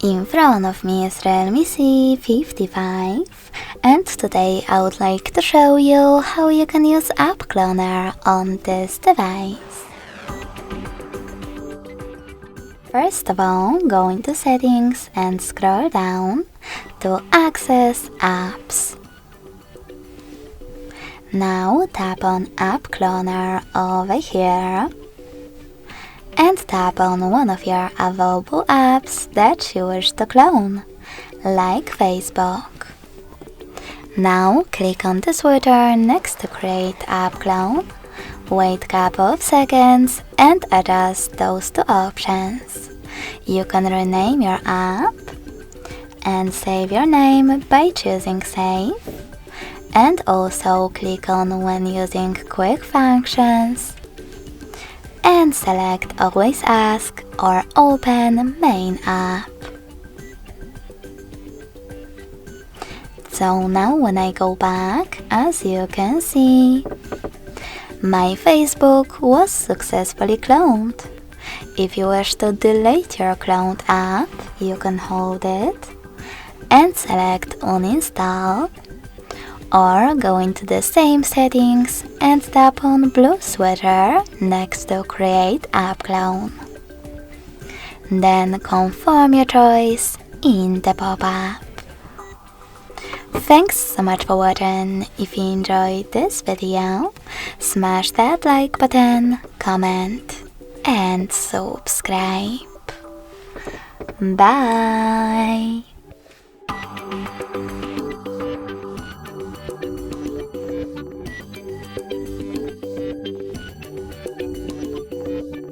In front of me is REALME C55, and today I would like to show you how you can use App Cloner on this device. First of all, go into Settings and scroll down to Access Apps. Now tap on App Cloner over here and tap on one of your available apps that you wish to clone, like Facebook. Now click on the switcher next to Create App Clone, wait a couple of seconds and adjust those two options. You can rename your app and save your name by choosing Save, and also click on when using quick functions and select Always Ask or Open Main App. So now when I go back, as you can see, my Facebook was successfully cloned. If you wish to delete your cloned app, you can hold it and select Uninstall, or go into the same settings and tap on blue switcher next to Create App Clone. Then confirm your choice in the pop-up. Thanks so much for watching. If you enjoyed this video, smash that like button, comment and subscribe. Bye!